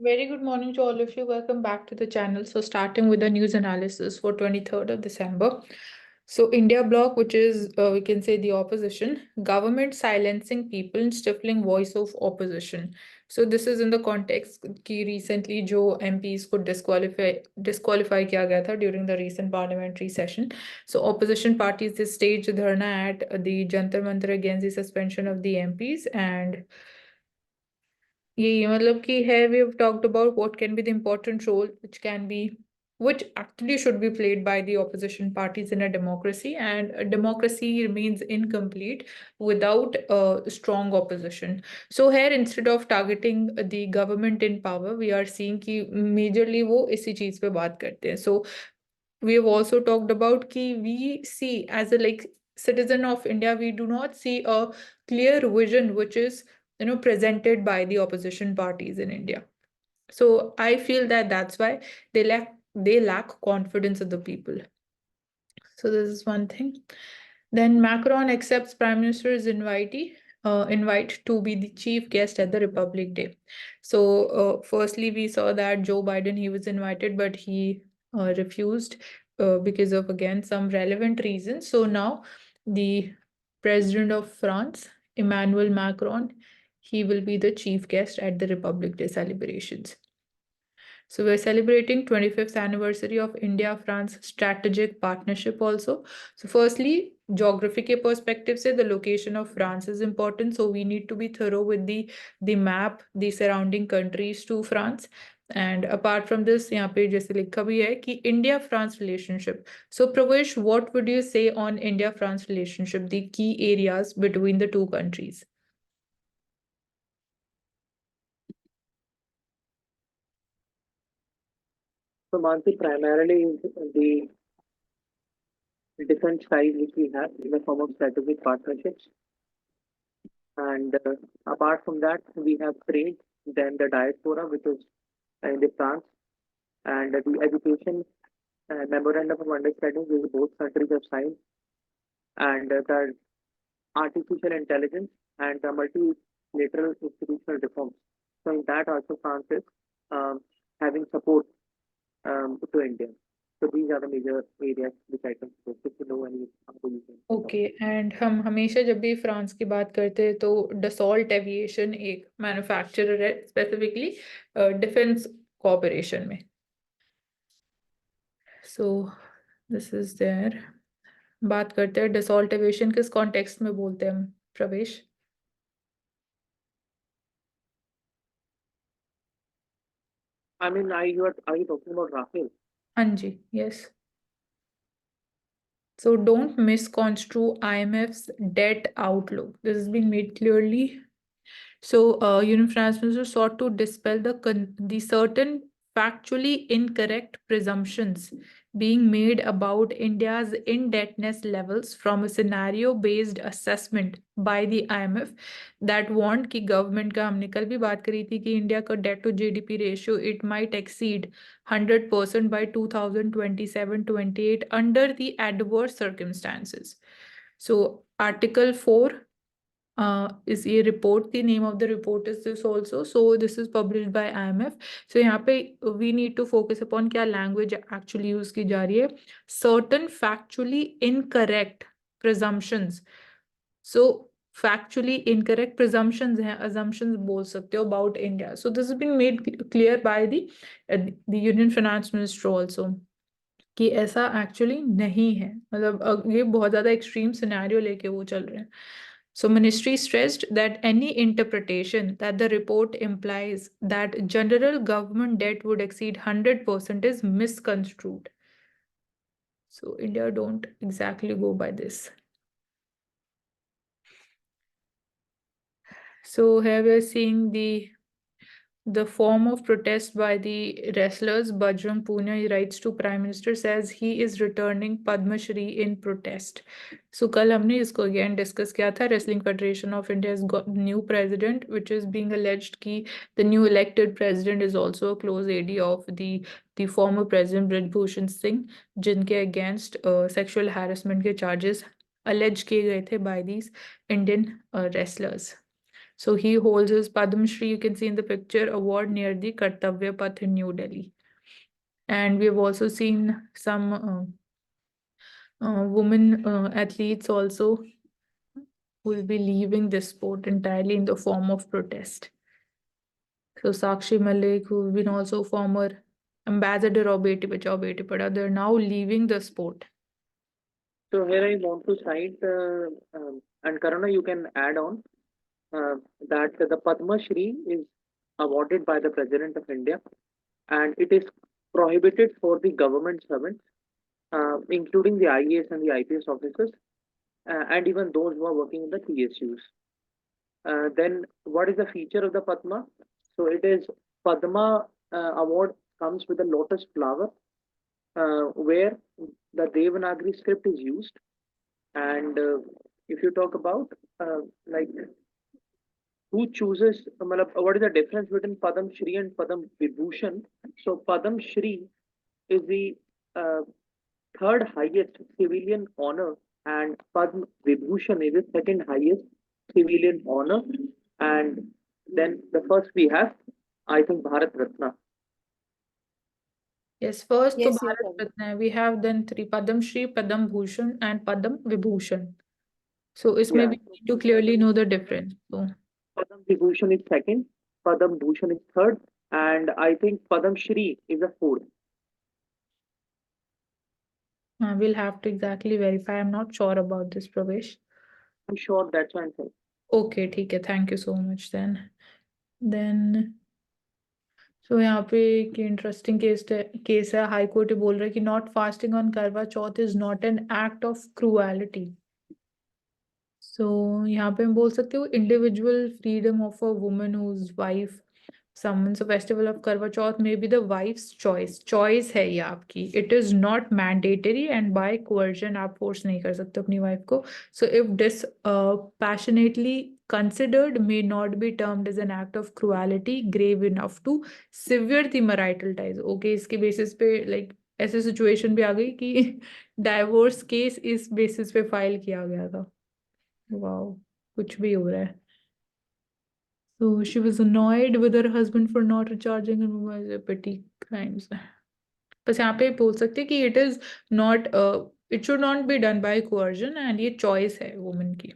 Very good morning to all of you. Welcome back to the channel. So, starting with the news analysis for 23rd of December. So, India bloc, which is we can say the opposition, government silencing people and stifling voice of opposition. So, this is in the context कि recently जो MPs को disqualify किया गया था during the recent parliamentary session. So, opposition parties they staged dharna at the Jantar Mantar against the suspension of the MPs and ये मतलब कि है we have talked about what can be the important role which actually should be played by the opposition parties in a democracy, and a democracy remains incomplete without a strong opposition. So here instead of targeting the government in power, we are seeing कि majorly वो इसी चीज पे बात करते हैं. So we have also talked about कि we see as a like citizen of India, we do not see a clear vision which is presented by the opposition parties in India. So I feel that that's why they lack confidence of the people. So this is one thing. Then Macron accepts Prime Minister's invite to be the chief guest at the Republic Day. So firstly, we saw that Joe Biden he was invited, but he refused because of again some relevant reasons. So now the President of France, Emmanuel Macron, he will be the chief guest at the Republic Day celebrations. So we're celebrating 25th anniversary of India-France strategic partnership also. So firstly, geography के perspective से the location of France is important. So we need to be thorough with the map, the surrounding countries to France. And apart from this, यहाँ पे जैसे लिखा भी है कि India-France relationship. So Pravesh, what would you say on India-France relationship, the key areas between the two countries? So, Mansi, primarily the different ties which we have in the form of strategic partnerships. And apart from that, we have trade, then the diaspora, which is in the France, and the education memorandum of understanding which both countries have signed, and the artificial intelligence and the multilateral institutional reforms. So, in that also, France is having support to India. So these are the major areas which I can support. If you know any opposition. Okay and हम हमेशा जब भी France की बात करते हैं तो Dassault Aviation एक मैन्युफैक्चरर है स्पेसिफिकली डिफेंस कॉर्पोरेशन में. So this is there. बात करते हैं डसॉल्ट एविएशन किस कॉन्टेक्स्ट में बोलते हैं हम प्रवेश. I mean, are you talking about Rafael? हाँ जी, yes. So don't misconstrue IMF's debt outlook. This has been made clearly. So, Finance Minister sought to dispel the certain factually incorrect presumptions being made about India's indebtedness levels from a scenario-based assessment by the IMF that warned कि government का हमने कल भी बात करी थी कि India का debt to GDP ratio it might exceed 100% by 2027-28 under the adverse circumstances. So, Article 4 is a report. The name of the report is this also. So this is published by IMF. So यहाँ पे we need to focus upon क्या language actually use की जा रही है. Certain factually incorrect presumptions. So factually incorrect presumptions हैं, assumptions बोल सकते हो about India. So this has been made clear by the Union Finance Minister also कि ऐसा एक्चुअली नहीं है. मतलब ये बहुत ज्यादा एक्सट्रीम सिनेरियो लेके वो चल रहे हैं. So ministry stressed that any interpretation that the report implies that general government debt would exceed 100% is misconstrued. So India don't exactly go by this. So here we are seeing the form of protest by the wrestlers. Bajrang Punia writes to Prime Minister, says he is returning Padma Shri in protest. So कल हमने इसको again discuss किया था. Wrestling Federation of India has got new president, which is being alleged कि the new elected president is also a close AD of the former president Brij Bhushan Singh, जिनके against sexual harassment के charges alleged किए गए थे by these Indian wrestlers. So he holds his Padma Shri, you can see in the picture, award near the Kartavya Path in New Delhi. And we have also seen some women athletes also who will be leaving this sport entirely in the form of protest. So Sakshi Malik, who've been also former ambassador of Beti Bachao Beti Padhao, they're now leaving the sport. So here I want to cite, and Karuna, you can add on that the Padma Shri is awarded by the President of India, and it is prohibited for the government servants, including the IAS and the IPS officers, and even those who are working in the PSUs. Then, what is the feature of the Padma? So, it is Padma award comes with a lotus flower, where the Devanagari script is used. And if you talk about like who chooses, what is the difference between Padam Shri and Padam Vibhushan? So, Padam Shri is the uh, third highest civilian honor, and Padma Vibhushan is the second highest civilian honor. And then the first we have, I think, Bharat Ratna. Yes, first to Yes, you're Bharat correct. Ratna, we have then three Padam Shri, Padam Bhushan, and Padam Vibhushan. So इसमें Yeah, we need to clearly know the difference. So Padam Vibhushan is second, Padam Bhushan is third, and I think Padam Shri is the fourth. we'll have to exactly verify. I'm not sure about this, Pravesh. I'm sure that's what I'm saying. Okay, ठीक है. Thank you so much then. Then so यहाँ पे एक interesting case है. High court बोल रहा है कि not fasting on Karva Chauth is not an act of cruelty. So यहाँ पे हम बोल सकते हो individual freedom of a woman whose wife summons a festival of Karwa Chauth may be the wife's choice. Choice है ये आपकी. It is not mandatory and by coercion आप force नहीं कर सकते अपनी wife को. So if this passionately considered may not be termed as an act of cruelty grave enough to sever the marital ties. Okay, इसके basis पे like ऐसे situation भी आ गई कि divorce case इस basis पे file किया गया था. Wow, कुछ भी हो रहा है. So she was annoyed with her husband for not recharging her mobile petty crimes. बस यहाँ पे बोल सकते हैं कि it is not it should not be done by coercion and ये choice है woman की.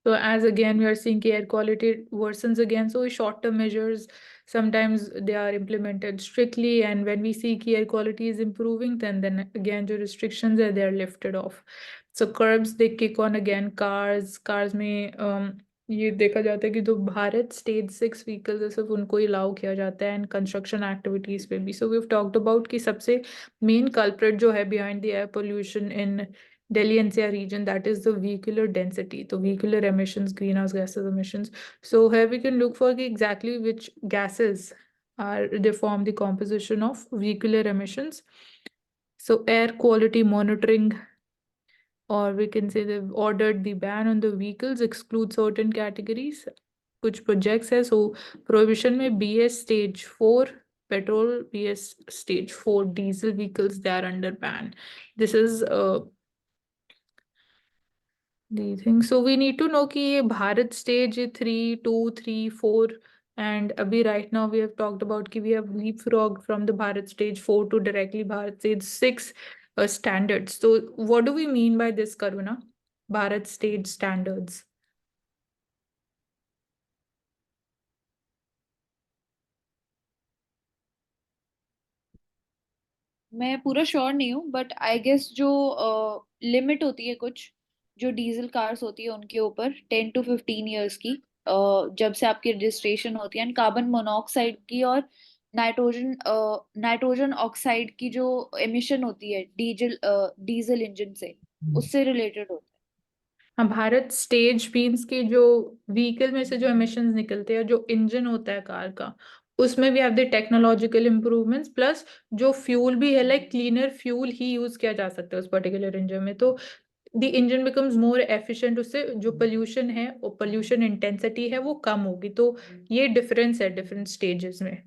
So as again we are seeing air quality worsens again. So short-term measures sometimes they are implemented strictly, and when we see air quality is improving, then again the restrictions are they are lifted off. So curbs they kick on again. Cars में ये देखा जाता है कि जो Bharat stage 6 vehicles है सिर्फ उनको ही अलाउ किया जाता है एंड कंस्ट्रक्शन एक्टिविटीज पे भी. So we have talked about कि सबसे मेन कल्प्रिट जो है behind the air pollution in Delhi NCR region, that is the vehicular density, the vehicular emissions, greenhouse gases emissions. So here we can look for exactly which gases are they form the composition of vehicular emissions. So air quality monitoring, or we can say they've ordered the ban on the vehicles exclude certain categories. Kuch projects hai, so prohibition mein BS stage 4 petrol, BS stage 4 diesel vehicles, they are under ban. This is the thing. So we need to know कि ये Bharat stage 3, 2, 3, 4 and अभी right now we have talked about कि we have leapfrogged from the Bharat stage 4 to directly Bharat stage 6 standards. So what do we mean by this, Karuna? Bharat stage standards. मैं पूरा sure नहीं हूँ but I guess जो limit होती है कुछ जो डीजल कार्स होती है उनके ऊपर 10 to 15 years की जब से आपकी रजिस्ट्रेशन होती है एंड कार्बन मोनोऑक्साइड की और नाइट्रोजन ऑक्साइड की जो एमिशन होती है डीजल इंजन से उससे रिलेटेड होता हाँ, भारत स्टेज मीन्स के जो व्हीकल में से जो एमिशंस निकलते हैं जो इंजन होता है कार का उसमें भी have the technological improvements plus जो फ्यूल भी है लाइक क्लीनर फ्यूल ही यूज किया जा सकता है उस पर्टिकुलर इंजन में. तो the engine becomes more efficient, उससे जो पोल्यूशन है और पोल्यूशन इंटेंसिटी है वो कम होगी. तो ये डिफरेंस है डिफरेंट स्टेजेस में.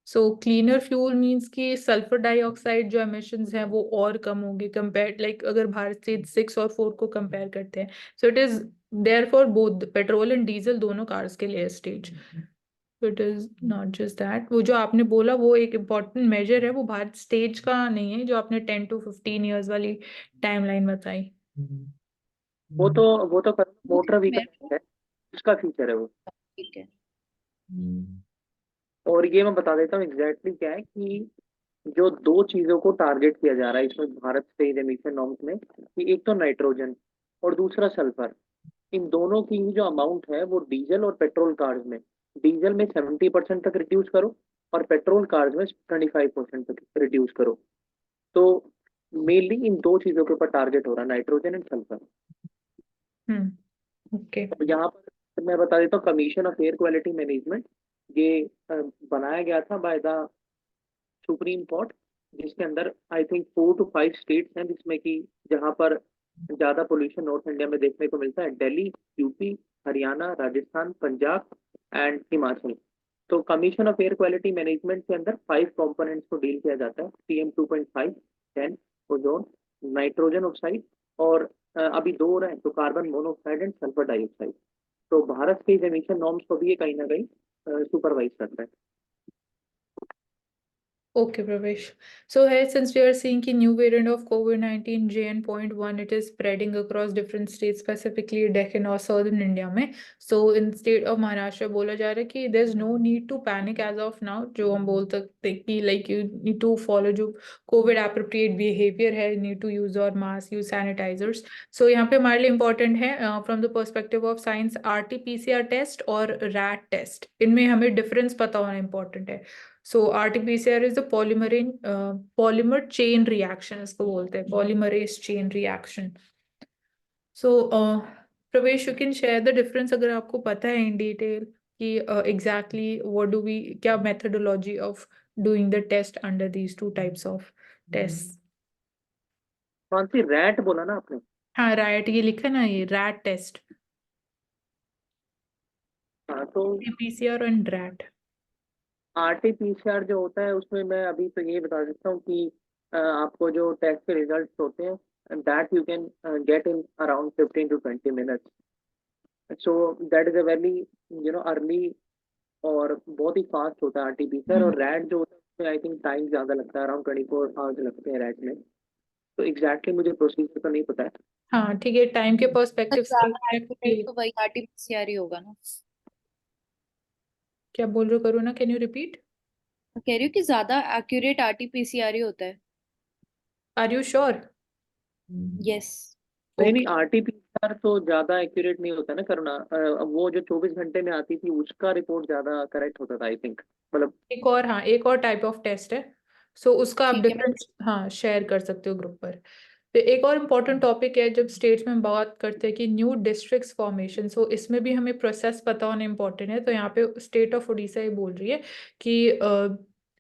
सो क्लीनर फ्यूल मीन्स कि सल्फर डाइऑक्साइड जो एमिशंस हैं वो और कम होंगे कंपेयर, लाइक अगर भारत स्टेज 6 और 4 को कंपेयर करते हैं, so it is there for both petrol and diesel दोनों कार्स के लिए stage. It is not just that, वो जो आपने बोला वो एक इम्पॉर्टेंट मेजर है, वो भारत स्टेज का नहीं है, जो आपने 10 to 15 years वाली टाइमलाइन बताई। वो तो मोटर मेरे व्हीकल को है, उसका फीचर है वो। ठीक है। और ये मैं बता देता हूँ एग्जैक्टली क्या है कि जो दो चीजों को टारगेट किया जा रहा है इसमें भारत स्टेज एमिशन नॉर्म्स में, कि एक तो नाइट्रोजन और दूसरा सल्फर। इन दोनों की जो अमाउंट है वो डीजल और पेट्रोल कार्स में, डीजल में 70% तक रिड्यूस करो और पेट्रोल कार्स में 25% तक रिड्यूस करो। तो मेनली इन दो चीजों के ऊपर टारगेट हो रहा है, नाइट्रोजन एंड सल्फर। ओके। अब यहाँ पर मैं बता देता हूँ commission of air quality management, ये बनाया गया था बाय द सुप्रीम कोर्ट, जिसके अंदर आई थिंक 4 to 5 स्टेट्स हैं जिसमें कि जहाँ पर ज्यादा पोल्यूशन नॉर्थ इंडिया में देखने को मिलता है, दिल्ली, यूपी, हरियाणा, राजस्थान, पंजाब एंड हिमाचल। तो commission of air quality management के अंदर 5 कंपोनेंट्स को डील किया जाता है, PM2.5, 10, ओजोन, नाइट्रोजन ऑक्साइड और अभी दो और हैं तो carbon monoxide and sulphur dioxide. तो भारत के एमिशन नॉर्म्स को भी ये कहीं ना कहीं सुपरवाइज करता है। Okay, Pravesh. So here, since we are seeing a new variant of COVID-19 JN.1, it is spreading across different states, specifically Deccan और Southern India में. So in state of Maharashtra बोला जा रहा है कि there's no need to panic as of now. जो हम बोल सकते हैं कि like you need to follow जो COVID appropriate behavior है, you need to use your mask, use sanitizers. So यहाँ पे हमारे लिए important है from the perspective of science RT-PCR test और RAT test. इनमें हमें difference पता होना important है. So RT-PCR is the polymer chain reaction, इसको बोलते हैं polymerase chain reaction. So Pravesh, you can share the difference अगर आपको पता है in detail कि exactly what do we, क्या methodology of doing the test under these two types of tests. कौन सी रैट बोला ना आपने? हाँ RAT ये लिखा ना, ये RAT test, हाँ तो RT-PCR and RAT. RT-PCR जो होता है उसमें मैं अभी तो ये बता सकता हूँ कि आपको जो टेस्ट के रिजल्ट होते हैं that you can get in around 15 to 20 minutes। So that is a very early और बहुत ही फास्ट होता है RT-PCR। और रैट जो होता है उसमें आई थिंक टाइम ज़्यादा लगता है, अराउंड 24 hours लगते हैं रैट में। तो एग्जैक्टली मुझे प्रोसीजर तो नहीं पता है। हाँ ठीक है, टाइम के पर पर्सपेक्टिव से ज्यादा एक्यूरेट तो वही आरटीपीसीआर ही होगा ना। क्या बोल रहे हो करुणा, कैन यू रिपीट? मैं कह रही हूँ कि ज्यादा एक्यूरेट आरटीपीसीआर ही होता है। Are you sure? यस। नहीं नहीं, ओके। RT-PCR तो ज्यादा एक्यूरेट नहीं होता ना करुणा। वो जो 24 घंटे में आती थी उसका रिपोर्ट ज्यादा करेक्ट होता था आई थिंक, मतलब। एक और, हाँ एक और टाइप ऑफ टेस्ट है, सो उसका आप ठीक है। डिफरेंस हाँ शेयर कर सकते हो ग्रुप पर। फिर एक और इम्पोर्टेंट टॉपिक है, जब स्टेट्स में बात करते हैं कि न्यू डिस्ट्रिक्ट्स फॉर्मेशन, सो इसमें भी हमें प्रोसेस पता होना इम्पोर्टेंट है। तो यहाँ पे स्टेट ऑफ उड़ीसा ये बोल रही है कि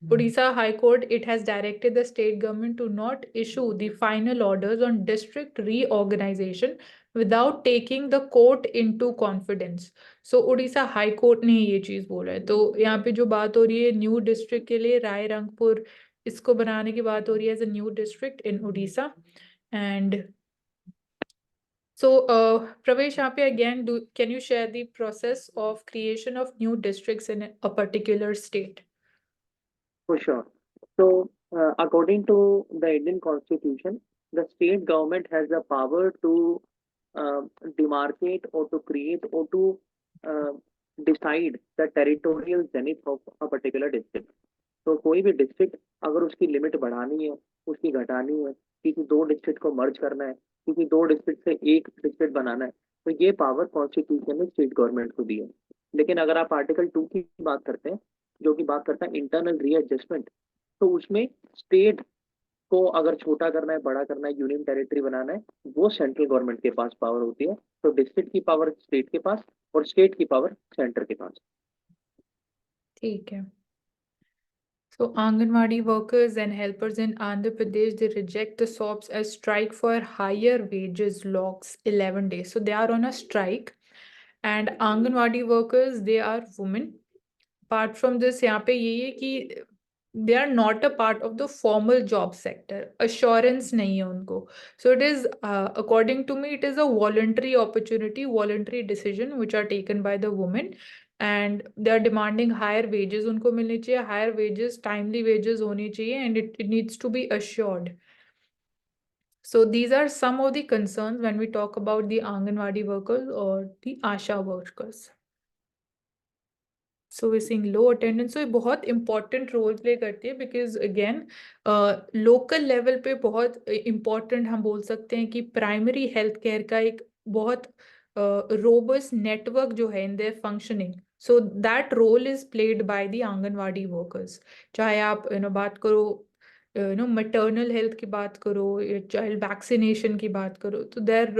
Odisha High Court, it has directed the state government to not issue the final orders on district reorganization without taking the court into confidence. So Orissa high court ने ये चीज बोला है। तो यहाँ पे जो बात हो रही है न्यू डिस्ट्रिक्ट के लिए, राय रंगपुर इसको बनाने की बात हो रही है as a new district in Orissa. And so Pravesh, यहाँ पे again, can you share the process of creation of new districts in a particular state? For sure. So, according to the Indian Constitution, the state government has the power to uh, demarcate or to create or to uh, decide the territorial zenith of a particular district. तो कोई भी district अगर उसकी limit बढ़ानी है, उसकी घटानी है, किसी दो डिस्ट्रिक्ट को मर्ज करना है, किसी दो डिस्ट्रिक्ट से एक डिस्ट्रिक्ट बनाना है, तो ये पावर कॉन्स्टिट्यूशन ने स्टेट गवर्नमेंट को दी है। लेकिन अगर आप आर्टिकल 2 की बात करते हैं, जो कि बात करता है इंटरनल रीएडजस्टमेंट, तो उसमें स्टेट को अगर छोटा करना है, बड़ा करना है, यूनियन टेरिटरी बनाना है, वो सेंट्रल गवर्नमेंट के पास पावर होती है। तो डिस्ट्रिक्ट की पावर स्टेट के पास और स्टेट की पावर सेंटर के पास। ठीक है। So Anganwadi workers and helpers in Andhra Pradesh, they reject the SOPs as strike for higher wages logs 11 days. So they are on a strike, and Anganwadi workers, they are women. Apart from this, यहाँ पे ये है कि they are not a part of the formal job sector. Assurance नहीं है उनको. So it is, according to me, it is a voluntary opportunity, voluntary decision which are taken by the women, and they are demanding higher wages. उनको मिलनी चाहिए higher wages, timely wages होनी चाहिए, and it needs to be assured. So these are some of the concerns when we talk about the Anganwadi workers or the ASHA workers. So we're seeing low attendance. So ये बहुत important role play करती है, because again local level पे बहुत important हम बोल सकते हैं कि primary health care का एक बहुत robust network जो है in their functioning. So that role is played by the anganwadi workers. चाहे आप बात करो maternal health की बात करो, child vaccination की बात करो, तो their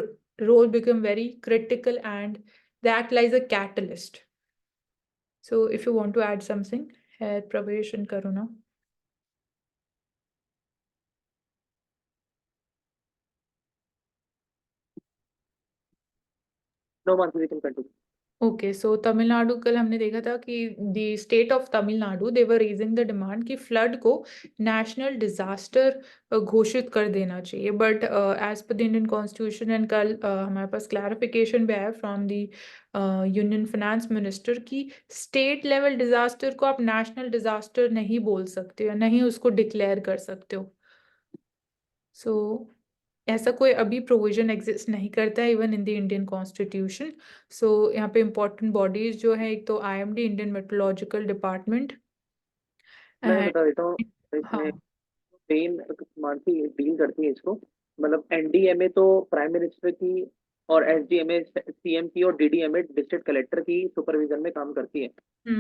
role become very critical and they act like a catalyst. So if you want to add something, Pravesh and Karuna. No, Mansi, we can continue. Okay, so Tamil Nadu कल हमने देखा था कि the state of Tamil Nadu they were raising the demand कि flood को national disaster घोषित कर देना चाहिए, but as per the Indian Constitution and कल हमारे पास clarification भी आया from the Union Finance Minister कि state level disaster को आप national disaster नहीं बोल सकते हो, नहीं उसको declare कर सकते हो. So ऐसा कोई अभी प्रोविजन एग्जिस्ट नहीं करता है even in the Indian constitution. So यहाँ पे इम्पोर्टेंट बॉडीज जो है, एक तो IMD, इंडियन मेट्रोलॉजिकल डिपार्टमेंट. मैं बता देता हूँ हाँ. इसमें मेन मानसी डील करती है इसको. मतलब एनडीएमए तो प्राइम मिनिस्टर की और एसडीएमए सीएम की और डीडीएमए डिस्ट्रिक्ट कलेक्टर की सुपरविजन में काम करती है.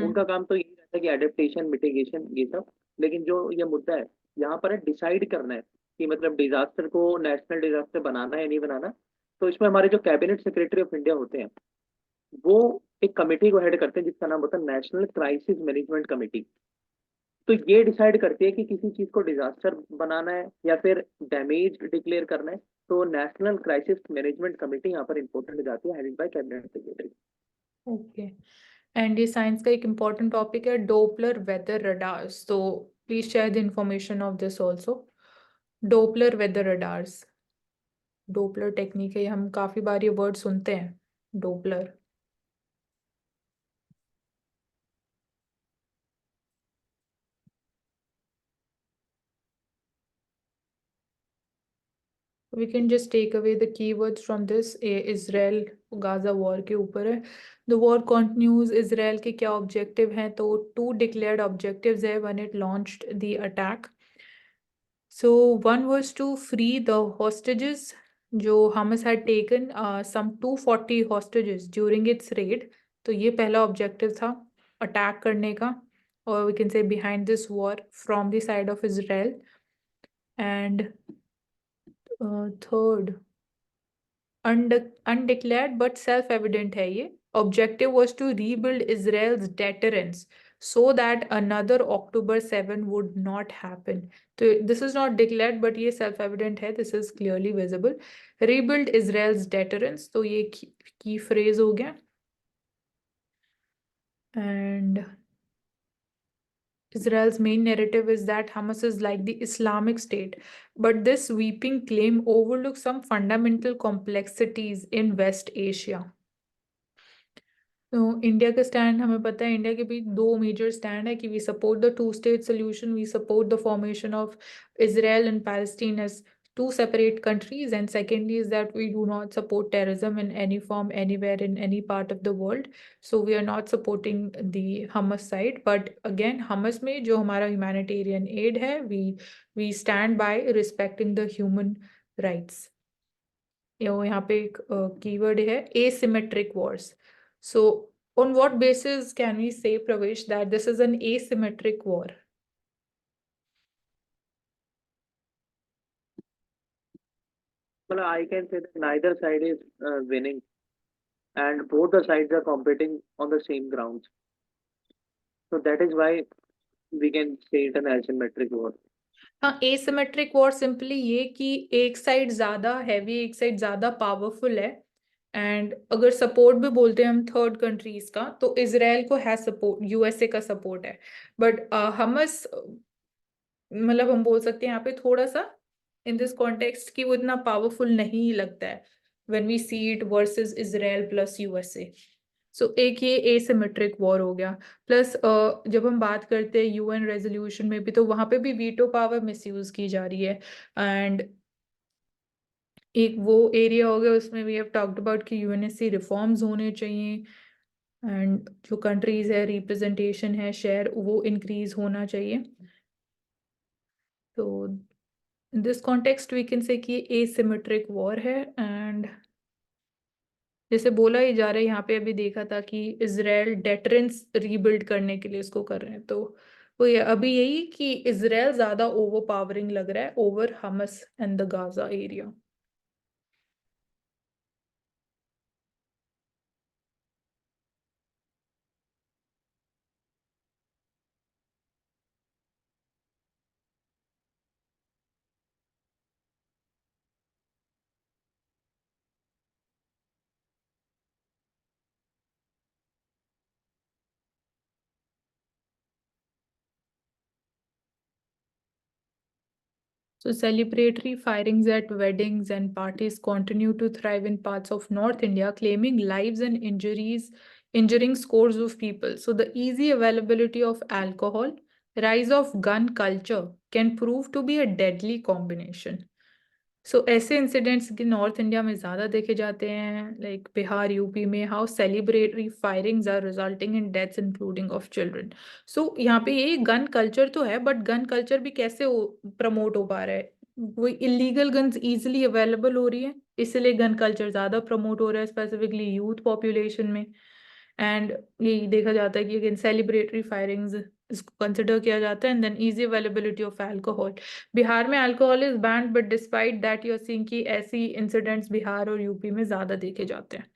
उनका काम तो यही रहता है कि एडेप्टेशन, मिटिगेशन, ये सब. लेकिन जो ये मुद्दा है यहाँ पर है डिसाइड करना है कि मतलब डिजास्टर को नेशनल डिजास्टर बनाना है या नहीं बनाना. तो इसमें हमारे जो कैबिनेट सेक्रेटरी ऑफ इंडिया होते हैं वो एक कमेटी को हेड करते हैं जिसका नाम होता है नेशनल क्राइसिस मैनेजमेंट कमेटी. तो ये डिसाइड करती है कि किसी चीज को डिजास्टर बनाना है या फिर डैमेज डिक्लेयर करना है. तो नेशनल क्राइसिस मैनेजमेंट कमेटी यहाँ पर इंपॉर्टेंट हो जाती है, headed by cabinet secretary. Okay. And ये साइंस का एक इम्पोर्टेंट टॉपिक है डोपलर वेदर रडार्स. तो please share the information of this also. Doppler weather radars, Doppler technique है, हम काफी बार ये वर्ड सुनते हैं, Doppler. We can just take away the keywords from this. Israel Gaza war के ऊपर है. The war continues. Israel के क्या ऑब्जेक्टिव हैं? तो 2 declared objectives है when it launched the attack. So one was to free the hostages. जो Hamas had taken some 240 hostages during its raid. तो ये पहला ऑब्जेक्टिव था अटैक करने का, or we can say behind this war from the side of Israel. And third, undeclared but self-evident है ये. Objective was to rebuild Israel's deterrence so that another October 7 would not happen. So this is not declared but ये self-evident है. This is clearly visible. Rebuild Israel's deterrence. तो ये key phrase हो गया. And Israel's main narrative is that Hamas is like the Islamic State, but this sweeping claim overlooks some fundamental complexities in West Asia. तो India का stand हमें पता है, India के भी 2 मेजर स्टैंड है कि we support the 2 state solution, we support the formation of Israel and Palestine as 2 separate countries, and secondly is that we do not support terrorism in any form anywhere in any part of the world. So we are not supporting the Hamas side, but again Hamas में जो हमारा humanitarian aid है, we stand by respecting the human rights. यहाँ पे एक keyword है asymmetric wars. So on what basis can we say, Pravesh, that this is an asymmetric war? Well, I can say that neither side is winning and both the sides are competing on the same grounds. So that is why we can say it an asymmetric war. हाँ, asymmetric war simply ये कि एक side ज्यादा heavy, एक side ज्यादा powerful है. And अगर support भी बोलते हैं हम थर्ड कंट्रीज का, तो इसराइल को है सपोर्ट, USA का सपोर्ट है, बट हमस मतलब हम बोल सकते हैं यहाँ पे थोड़ा सा इन दिस कॉन्टेक्स्ट कि वो इतना पावरफुल नहीं लगता है when we see it versus Israel plus USA. So एक ये एसिमेट्रिक वॉर हो गया। प्लस जब हम बात करते हैं यूएन रेजोल्यूशन में भी, तो वहां पे भी वीटो पावर मिसयूज की जा रही है। एंड एक वो एरिया हो गया उसमें वी हैव टॉक्ड अबाउट कि यूएनएससी रिफॉर्म्स होने चाहिए, एंड जो कंट्रीज है रिप्रेजेंटेशन है शेयर वो इंक्रीज होना चाहिए। तो in this context we can say कि एसिमेट्रिक वॉर है। एंड जैसे बोला ही जा रहा है यहाँ पे, अभी देखा था कि इजराइल डेटरेंस रीबिल्ड करने के लिए इसको कर रहे हैं। तो वो ये अभी यही कि इजराइल ज्यादा ओवर पावरिंग लग रहा है over Hamas and the Gaza area. So celebratory firings at weddings and parties continue to thrive in parts of North India, claiming lives and injuring scores of people. So the easy availability of alcohol, rise of gun culture can prove to be a deadly combination. सो ऐसे incidents कि north India में ज़्यादा देखे जाते हैं, like Bihar UP में, how celebratory firings are resulting in deaths including of children. So यहाँ पे ये गन कल्चर तो है, बट गन कल्चर भी कैसे प्रमोट हो पा रहा है, वो इलीगल गन्स इजीली अवेलेबल हो रही है, इसलिए गन कल्चर ज़्यादा प्रमोट हो रहा है स्पेसिफिकली यूथ पॉपुलेशन में। एंड ये देखा जाता है कि अगेन सेलिब्रेटरी फायरिंग्स इसको कंसिडर किया जाता है। And then easy availability of alcohol, Bihar में alcohol is banned, but despite that you are seeing कि ऐसी इंसिडेंट्स बिहार और यूपी में ज्यादा देखे जाते हैं।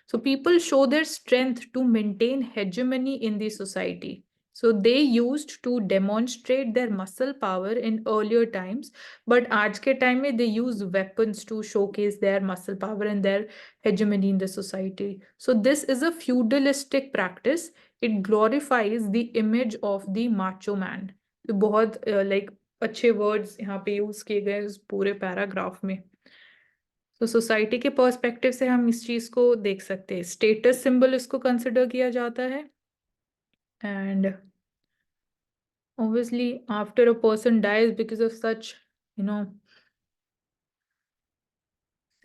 So people show their strength to maintain hegemony in the society. So they used to demonstrate their muscle power in earlier times, but आज के time में they use weapons to showcase their muscle power and their hegemony in the society. So this is a feudalistic practice. It glorifies the image of the macho man. तो बहुत like अच्छे words यहाँ पे use किए गए उस पूरे paragraph में। तो सोसाइटी के पर्सपेक्टिव से हम इस चीज को देख सकते हैं, स्टेटस सिंबल इसको कंसिडर किया जाता है। And obviously after a person dies because of such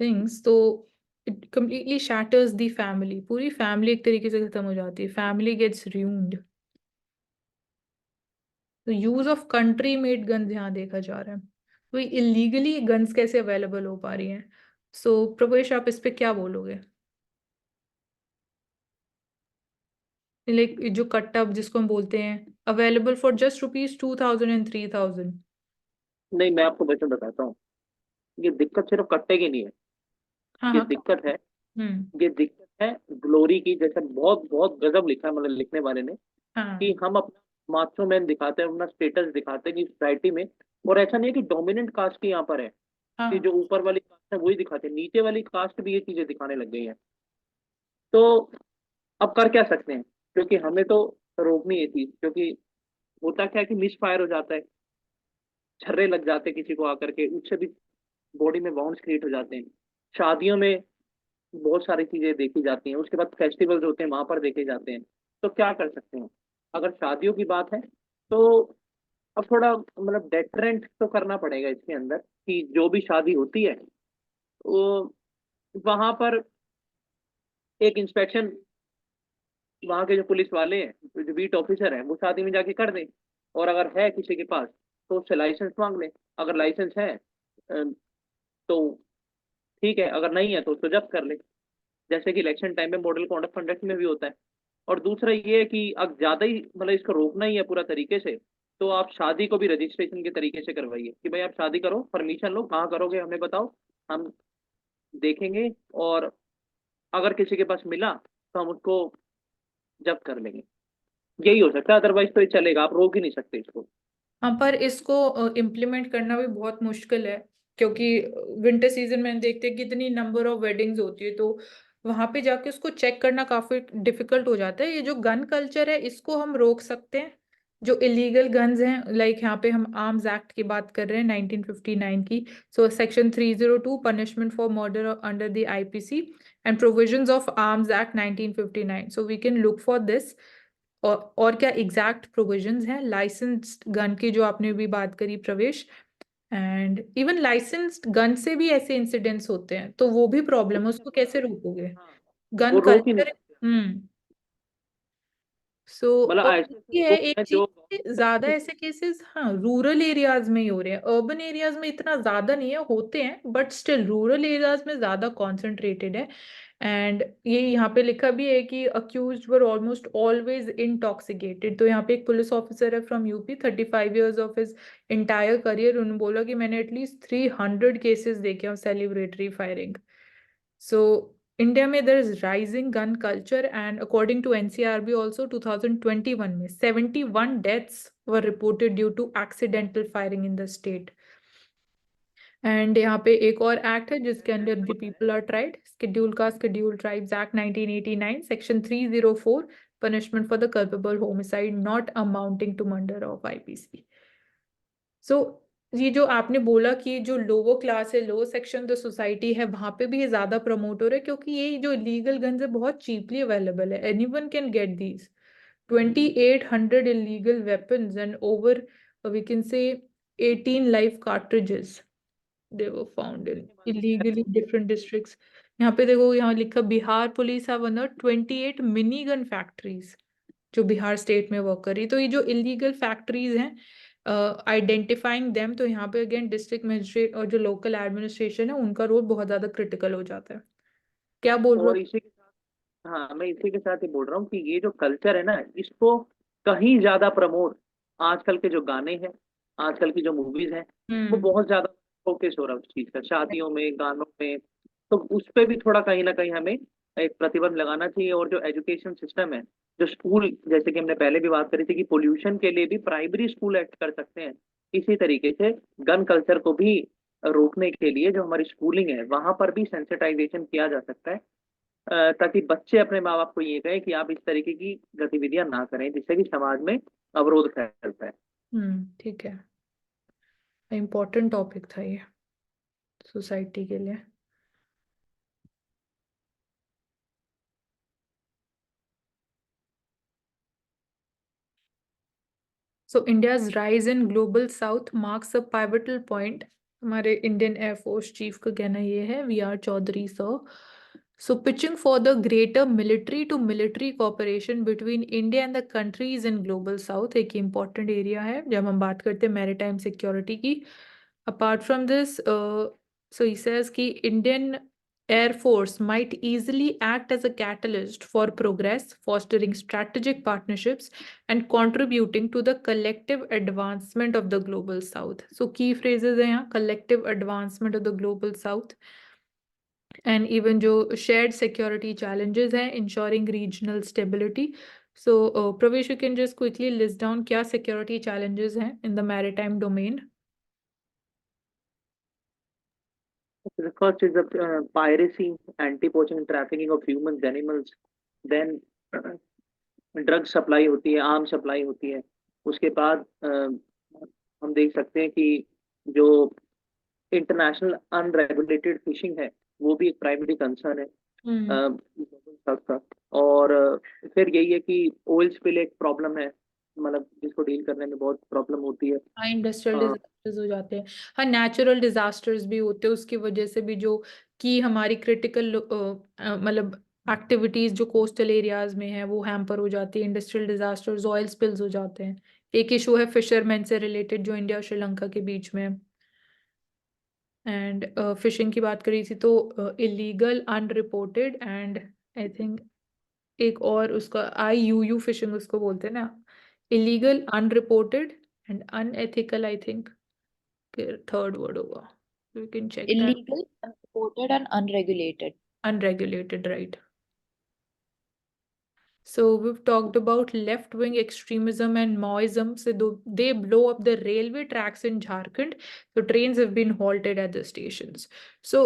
things, तो it completely shatters the family, पूरी फैमिली एक तरीके से खत्म हो जाती है, फैमिली गेट्स ruined। तो use of country made guns यहाँ देखा जा रहा है, तो इलीगली गन्स कैसे अवेलेबल हो पा रही हैं। सो प्रवेश आप इस पे क्या बोलोगे, लाइक जो कट्टा जिसको हम बोलते हैं अवेलेबल फॉर जस्ट ₹2,000 and 3,000। नहीं, मैं आपको वैसे बताता हूँ, ये दिक्कत सिर्फ कट्टे की नहीं है। हाँ ये हाँ। दिक्कत है, हम्म। ये दिक्कत है ग्लोरी की। जैसे बहुत बहुत गजब लिखा है मतलब लिखने वाले ने, हाँ कि हम अपना माचो मैन दिखाते हैं, अपना स्टेटस दिखाते हैं कि सोसाइटी में। और ऐसा नहीं है कि डोमिनेंट कास्ट की यहाँ पर है कि हाँ जो ऊपर वाली कास्ट है वही दिखाते हैं, नीचे वाली कास्ट भी ये चीजें दिखाने लग गई है। तो अब कर क्या सकते हैं, क्योंकि हमें तो रोकनी है चीज। क्योंकि होता क्या है कि मिस फायर हो जाता है, छर्रे लग जाते हैं किसी को आकर के, उससे भी बॉडी में बाउंस क्रिएट हो जाते हैं। शादियों में बहुत सारी चीजें देखी जाती हैं, उसके बाद फेस्टिवल्स होते हैं वहां पर देखे जाते हैं। तो क्या कर सकते हैं, अगर शादियों की बात है तो अब थोड़ा मतलब डेटरेंट तो करना पड़ेगा इसके अंदर, कि जो भी शादी होती है वो वहां पर एक इंस्पेक्शन, वहां के जो पुलिस वाले हैं, जो बीट ऑफिसर है, वो शादी में जाके कर दें। और अगर है किसी के पास तो उससे लाइसेंस मांग लें। अगर लाइसेंस है तो ठीक है, अगर नहीं है तो उसको जब्त कर ले, जैसे कि इलेक्शन टाइम में मॉडल कोड ऑफ कंडक्ट में भी होता है। और दूसरा ये है कि अब ज्यादा ही मतलब इसको रोकना ही है पूरा तरीके से, तो आप शादी को भी रजिस्ट्रेशन के तरीके से करवाइए कि भाई आप शादी करो, परमिशन लो, कहाँ करोगे हमें बताओ, हम देखेंगे। और अगर किसी के पास मिला तो हम उसको जब्त कर लेंगे। यही हो सकता है, अदरवाइज तो ये चलेगा, आप रोक ही नहीं सकते इसको। हाँ, पर इसको इम्प्लीमेंट करना भी बहुत मुश्किल है, क्योंकि विंटर सीजन में देखते हैं कितनी नंबर ऑफ वेडिंग्स होती है, तो वहां पे जाके उसको चेक करना काफी डिफिकल्ट हो जाता है। ये जो गन कल्चर है इसको हम रोक सकते हैं, जो इलीगल गन्स हैं, लाइक यहाँ पे हम आर्म्स एक्ट की बात कर रहे हैं 1959 की। So section 302 punishment for murder under the IPC and provisions of arms act 1959। So we can look for this. और क्या एग्जैक्ट प्रोविजंस हैं लाइसेंस्ड गन की, जो आपने भी बात करी प्रवेश। एंड इवन लाइसेंस्ड गन से भी ऐसे इंसिडेंट्स होते हैं, तो वो भी प्रॉब्लम है, उसको कैसे रोकोगे? हाँ, गन वो रोक ही नहीं कल्चर। सकते। सो मतलब और ऐसे ऐसे ये है लोग एक हैं चीज जो कि ज्यादा ऐसे केसेस हाँ रूरल एरियाज में ही हो रहे हैं, अर्बन एरियाज में इतना ज्यादा नहीं है, होते हैं बट स्टिल रूरल एरियाज में ज्यादा कॉन्सेंट्रेटेड है। एंड ये यहाँ पे लिखा भी है कि accused were almost always intoxicated. तो यहाँ पे एक पुलिस ऑफिसर है from UP, 35 years of his entire career, उन्होंने बोला कि मैंने एटलीस्ट 300 केसेस देखे हैं सेलिब्रेटरी फायरिंग। So India में there is rising gun culture, and according to NCRB also 2021 में 71 deaths were reported due to accidental firing in the state. And यहाँ पे एक और एक्ट है जिसके अंदर the people are tried, schedule tribes act 1989 section 304 punishment for the culpable homicide not amounting to murder of IPC. So ये जो आपने बोला कि जो लोअर क्लास है, लोअर सेक्शन द सोसाइटी है, वहां पे भी ये ज्यादा प्रमोट हो रहा है, क्योंकि ये जो लीगल गन्स है बहुत चीपली अवेलेबल है, anyone can get these. 2800 illegal weapons and over we can say 18 live cartridges they were found in illegally different districts. यहाँ पे देखो, यहाँ लिखा Bihar police have unearthed 28 mini gun factories जो बिहार स्टेट में वर्क कर रही। तो ये जो इलीगल फैक्ट्रीज हैं, आइडेंटिफाइंग देम, तो यहाँ पे अगेन डिस्ट्रिक्ट मजिस्ट्रेट और जो लोकल एडमिनिस्ट्रेशन है उनका रोल बहुत ज्यादा क्रिटिकल हो जाता है। क्या बोल रहे और इसी के साथ, हाँ मैं इसी के साथ ही बोल रहा हूँ कि ये जो कल्चर है ना, इसको कहीं ज्यादा प्रमोट आजकल के जो गाने हैं, आजकल की जो मूवीज हैं, हो? वो बहुत ज्यादा फोकस हो रहा है उस चीज का, शादियों में, गानों में। तो उस पे भी थोड़ा कहीं ना कहीं हमें एक प्रतिबंध लगाना चाहिए। और जो एजुकेशन सिस्टम है, जो स्कूल, जैसे कि हमने पहले भी बात करी थी कि पोल्यूशन के लिए भी प्राइमरी स्कूल एक्ट कर सकते हैं, इसी तरीके से गन कल्चर को भी रोकने के लिए जो हमारी स्कूलिंग है वहां पर भी सेंसिटाइजेशन किया जा सकता है, ताकि बच्चे अपने माँ बाप को ये कहें कि आप इस तरीके की गतिविधियां ना करें, जिससे कि समाज में अवरोध फैलता है। ठीक है, इम्पोर्टेंट टॉपिक था ये सोसाइटी के लिए। So India's rise in Global South marks a pivotal point. हमारे इंडियन एयरफोर्स चीफ का कहना ये है, we R Chaudhari sir. So pitching for the greater military to military cooperation between India and the countries in Global South एक important area है जब हम बात करते हैं मैरीटाइम सिक्योरिटी की। Apart from this, so he says कि Indian Air Force might easily act as a catalyst for progress, fostering strategic partnerships and contributing to the collective advancement of the global south. So key phrases हैं यहाँ, collective advancement of the global south, and even जो shared security challenges हैं, ensuring regional stability. So Pravesh, you can just quickly list down क्या security challenges हैं in the maritime domain. The first is the piracy, anti-poaching, trafficking of humans, animals. Then drug supply होती है, arm supply होती है। उसके बाद हम देख सकते हैं कि जो इंटरनेशनल अनरेगुलेटेड फिशिंग है, वो भी एक प्राइमरी कंसर्न है Hmm. global south का। और फिर यही है कि ऑयल स्पिल एक प्रॉब्लम है, मतलब जिसको डील करने में बहुत प्रॉब्लम होती है। हाँ, इंडस्ट्रियल अ, डिजास्टर्स हो जाते हैं। हाँ, नेचुरल डिजास्टर्स भी होते हैं, उसकी वजह से भी जो कि हमारी क्रिटिकल मतलब एक्टिविटीज जो कोस्टल एरियाज में है वो हैम्पर हो जाती है। इंडस्ट्रियल डिजास्टर्स, ऑयल स्पिल्स हो जाते हैं। एक इशू है फिशरमैन से रिलेटेड जो इंडिया और श्रीलंका के बीच में। एंड फिशिंग की बात करी थी तो illegal, unreported and I think एक और उसका IUU फिशिंग उसको बोलते हैं ना, illegal, unreported and unethical, I think third word होगा, you can check that. Illegal, unreported, and unregulated. Unregulated, right? So we've talked about left-wing extremism and Maoism. So they blow up the railway tracks in Jharkhand. So trains have been halted at the stations. So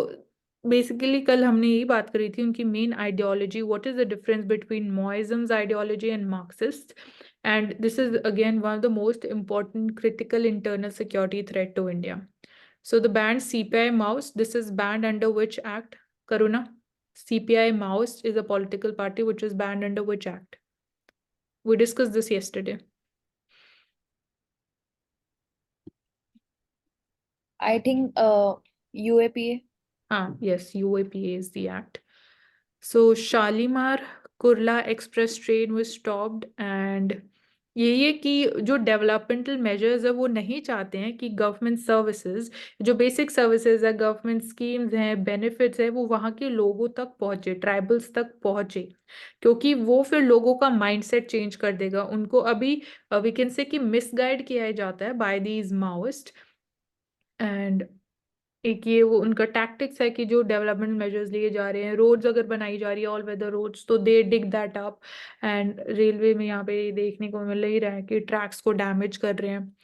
basically कल हमने यही बात करी थी उनकी main ideology. What is the difference between Maoism's ideology and Marxist? And this is again one of the most important critical internal security threat to India. So the banned CPI Maoist, this is banned under which act, Karuna? CPI Maoist is a political party which is banned under which act? We discussed this yesterday. I think UAPA. Yes, UAPA is the act. So Shalimar Kurla Express train was stopped, and ये कि जो developmental measures है वो नहीं चाहते हैं कि government services, जो बेसिक सर्विसेज है, गवर्नमेंट स्कीम्स हैं, बेनिफिट्स है, वो वहाँ के लोगों तक पहुँचे, ट्राइबल्स तक पहुँचे, क्योंकि वो फिर लोगों का माइंडसेट चेंज कर देगा। उनको अभी वी कैन से कि मिसगाइड किया जाता है बाय दीज माओइस्ट। एंड एक ये वो उनका टैक्टिक्स है कि जो डेवलपमेंट मेजर्स लिए जा रहे हैं, रोड्स अगर बनाई जा रही है ऑल वेदर रोड्स, तो दे डिग दैट अप, एंड रेलवे में यहाँ पे देखने को मिल ही रहा है कि ट्रैक्स को डैमेज कर रहे हैं,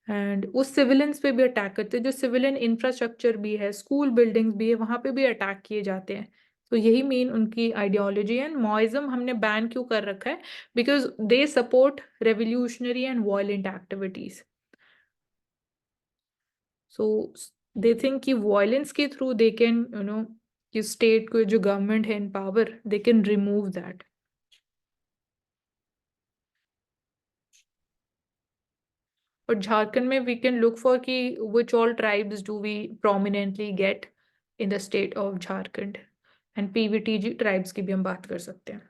एंड उस सिविलियंस पे भी अटैक करते हैं, जो सिविलियन इंफ्रास्ट्रक्चर भी है, स्कूल बिल्डिंग्स भी है, वहाँ पे भी अटैक किए जाते हैं। तो यही मेन उनकी आइडियोलॉजी है। मॉइज्म हमने बैन क्यों कर रखा है? Because they support revolutionary and violent activities. So they think कि वायलेंस के थ्रू दे कैन कि स्टेट को, जो गवर्नमेंट है in power, they can remove that. और झारखंड में वी कैन लुक फॉर कि which all tribes do we prominently get in the state of Jharkhand, and PVTG tribes की भी हम बात कर सकते हैं।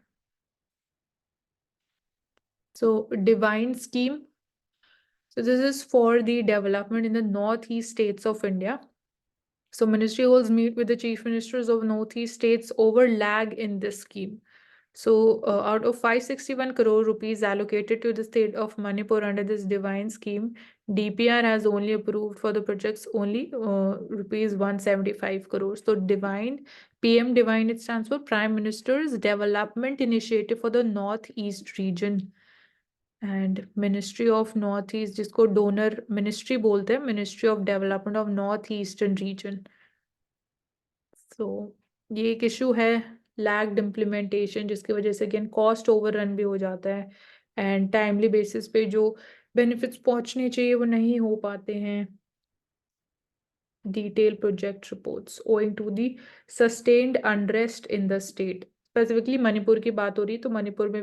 So divine scheme, so this is for the development in the northeast states of India. So ministry holds meet with the chief ministers of northeast states over lag in this scheme. So out of 561 crore rupees allocated to the state of Manipur under this divine scheme, DPR has only approved for the projects only rupees 175 crores. So divine, PM divine, it stands for Prime Minister's Development Initiative for the Northeast region. And ministry of North East, जिसको DoNER ministry बोलते हैं, ministry of development of North Eastern region. So ये एक issue है, lagged implementation, जिसकी वजह से again cost overrun भी हो जाता है, एंड टाइमली बेसिस पे जो बेनिफिट्स पहुंचने चाहिए वो नहीं हो पाते हैं। Detailed project reports owing to the sustained unrest in the state. Specifically Manipur की बात हो रही है, तो मणिपुर में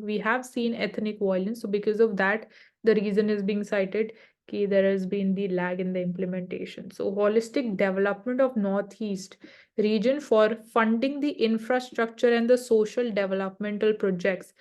we have seen ethnic violence, so because of that the reason is being cited कि there has been the lag in the implementation. So holistic development of northeast region for funding the infrastructure and the social developmental projects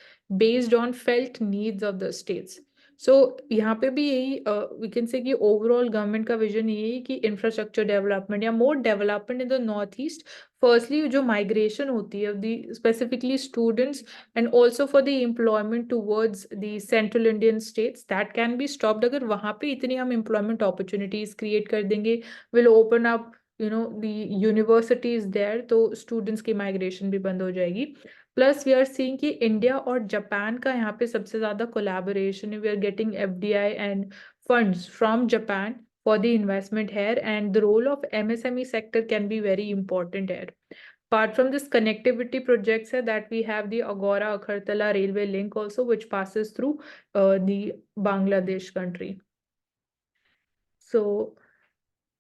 based on felt needs of the states. सो यहाँ पे भी यही we can say कि overall government का vision यही है कि infrastructure development या more development in the North East. Firstly जो माइग्रेशन होती है the specifically students, and also for the employment towards the central Indian states, that can be stopped. अगर वहाँ पे इतनी हम एम्प्लॉयमेंट अपॉर्चुनिटीज क्रिएट कर देंगे, will open up the universities there, तो स्टूडेंट्स की माइग्रेशन भी बंद हो जाएगी। प्लस वी आर सीइंग कि इंडिया और जापान का यहाँ पे सबसे ज्यादा कोलैबोरेशन है। We are getting FDI and funds from Japan for the investment here, and the role of MSME sector can be very important here. Apart from this connectivity projects that we have the Agora Akhartala railway link also, which passes through the Bangladesh country. So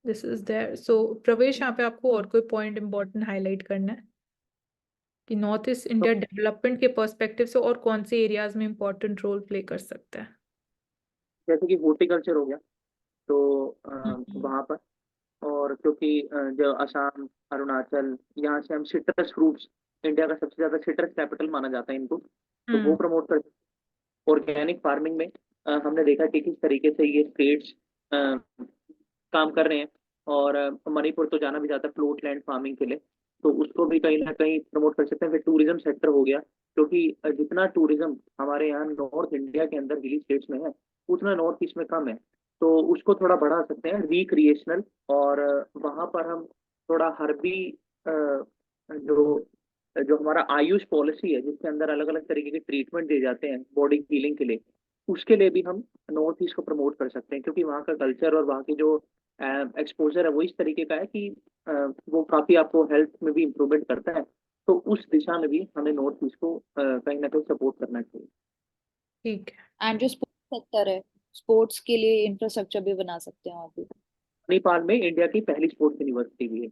this is there. So प्रवेश, यहाँ पे आपको और कोई point important highlight करना है कि north east India development के पर्सपेक्टिव से और कौन से एरियाज में इंपॉर्टेंट रोल प्ले कर सकता है? जैसे कि हॉर्टिकल्चर हो गया, तो वहाँ पर, और क्योंकि जो असम, अरुणाचल, यहाँ से हम सिट्रस फ्रूट्स, इंडिया का सबसे ज्यादा सिट्रस कैपिटल माना जाता है इनको, तो वो प्रमोट कर। ऑर्गेनिक फार्मिंग में हमने देखा कि किस तरीके से ये स्टेट्स काम कर रहे हैं, और मणिपुर तो जाना भी जाता है फ्लोट लैंड फार्मिंग के लिए, तो उसको भी कहीं ना कहीं प्रमोट कर सकते हैं। फिर टूरिज्म सेक्टर हो गया, क्योंकि जितना टूरिज्म हमारे यहाँ नॉर्थ इंडिया के अंदर हिली स्टेट्स में है, उतना नॉर्थ ईस्ट में कम है, तो उसको थोड़ा बढ़ा सकते हैं रिक्रिएशनल। और वहाँ पर हम थोड़ा हर्बी जो जो हमारा आयुष पॉलिसी है, जिसके अंदर अलग अलग तरीके के ट्रीटमेंट दिए जाते हैं बॉडी हीलिंग के लिए, उसके लिए भी हम नॉर्थ ईस्ट को प्रमोट कर सकते हैं, क्योंकि वहाँ का कल्चर और वहाँ की जो एक्सपोजर है वो इस तरीके का है कि वो काफी आपको हेल्थ में भी इम्प्रूवमेंट करता है। तो उस दिशा में भी हमें नॉर्थ ईस्ट को कहीं ना कहीं सपोर्ट करना चाहिए। ठीक है। एंड जो स्पोर्ट्स सेक्टर है, स्पोर्ट्स के लिए इंफ्रास्ट्रक्चर भी बना सकते हैं वहाँ पे। नेपाल में इंडिया की पहली स्पोर्ट्स यूनिवर्सिटी भी है।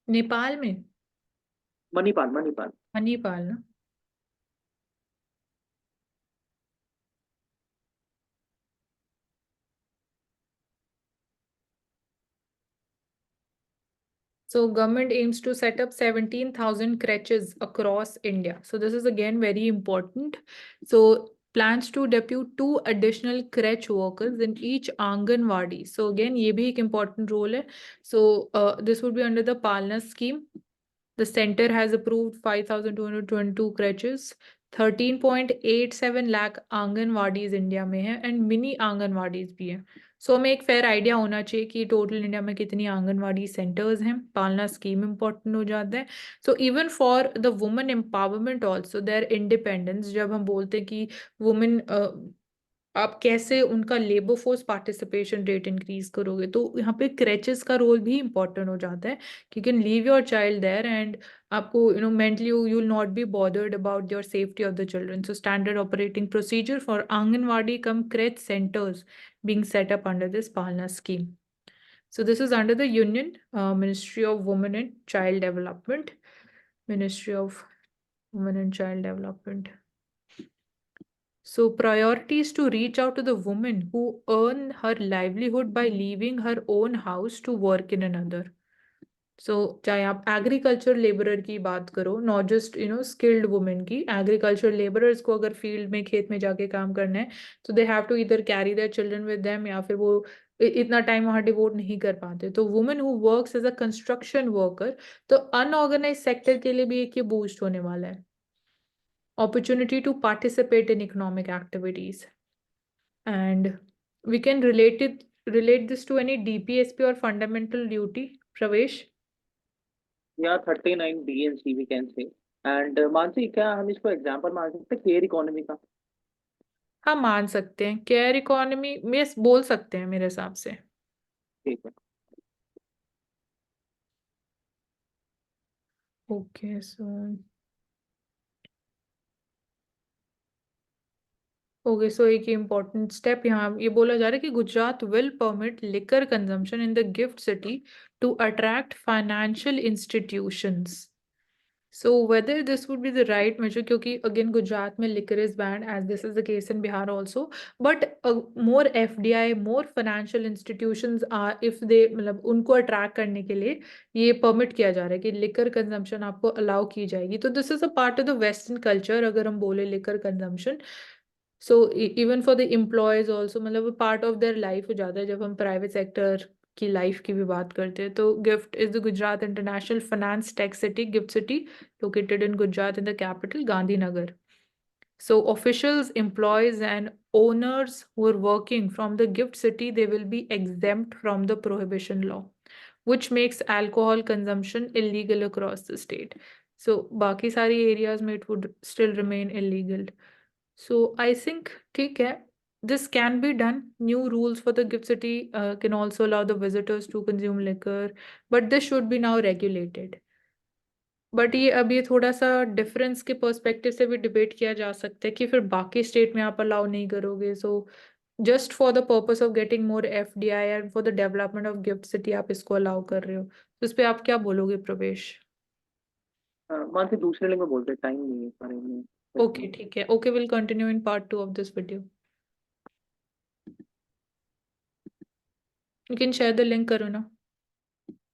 नेपाल में? मणिपाल मणिपाल। मणिपाल ना? So government aims to set up 17,000 crèches across India. So this is again very important. So plans to depute 2 additional crèche workers in each Anganwadi. So again, ये भी एक important role है. So this would be under the Palna scheme. The center has approved 5,222 crèches. 13.87 lakh anganwadis India में है and mini anganwadis भी है. सो हमें एक फेयर आइडिया होना चाहिए कि टोटल इंडिया में कितनी आंगनवाड़ी सेंटर्स हैं. पालना स्कीम इंपॉर्टेंट हो जाता है. So even for the women empowerment also their independence, जब हम बोलते हैं कि वुमेन आप कैसे उनका labour force participation rate increase करोगे, तो यहाँ पे क्रेचेस का रोल भी इंपॉर्टेंट हो जाता है. You can leave your child there and आपको mentally you will not be bothered about your safety of the children. So standard operating procedure for anganwadi cum creche centres being set up under this Palna scheme. So this is under the Union Ministry of Women and Child Development. Ministry of Women and Child Development. So priority is to reach out to the woman who earn her livelihood by leaving her own house to work in another. So चाहे आप agriculture labourer की बात करो, not just skilled women की, agriculture labourers को अगर field में खेत में जाके काम करना है तो दे हैव टू इधर carry their children with them, या फिर वो इतना टाइम वहाँ डिवोट नहीं कर पाते. तो women who works as a construction worker, तो अनऑर्गेनाइज सेक्टर के लिए भी एक ये बूस्ट होने वाला है. Opportunity to participate in economic activities, and we can relate this to any DPSP or fundamental duty. Pravesh? या 39 DNC we can say. And Mansi, क्या हम इसको एग्जांपल मान सकते हैं केयर इकोनॉमी का? हाँ, मान सकते हैं. केयर इकोनॉमी में बोल सकते हैं मेरे हिसाब से. ठीक है. ओके. सो एक इम्पोर्टेंट स्टेप यहाँ ये बोला जा रहा है कि Gujarat will permit liquor consumption in the GIFT City to attract financial institutions. So whether this would be the right measure, क्योंकि again गुजरात में liquor is banned as this is the case in Bihar also, but more FDI, more financial institutions are, if they मतलब उनको attract करने के लिए ये permit किया जा रहा है कि liquor consumption आपको allow की जाएगी. तो this is a part of the Western culture अगर हम बोले liquor consumption. So even for the employees also मतलब part of their life हो जाता है. जब हम private sector की लाइफ की भी बात करते हैं तो gift is the Gujarat international finance tech city, gift city located in Gujarat in the capital Gandhinagar. So officials, employees and owners who are working from the gift city, they will be exempt from the prohibition law, which makes alcohol consumption illegal across the state. So बाकी सारी areas में it would still remain illegal. So I think ठीक है, this can be done. New rules for the gift city can also allow the visitors to consume liquor, but this should be now regulated. But ये अब ये थोड़ा सा difference के perspective से भी डिबेट किया जा सकता है कि फिर बाकी स्टेट में आप अलाउ नहीं करोगे. So just for the purpose of getting more FDI and for the development of gift city आप इसको अलाउ कर रहे हो, तो इस पे आप क्या बोलोगे प्रवेश? मानसी दूसरे लिंक में बोलते हैं, टाइम नहीं है इस बारे में. ओके ठीक है. Okay, will continue in part 2 of this video. You can share the link करो ना.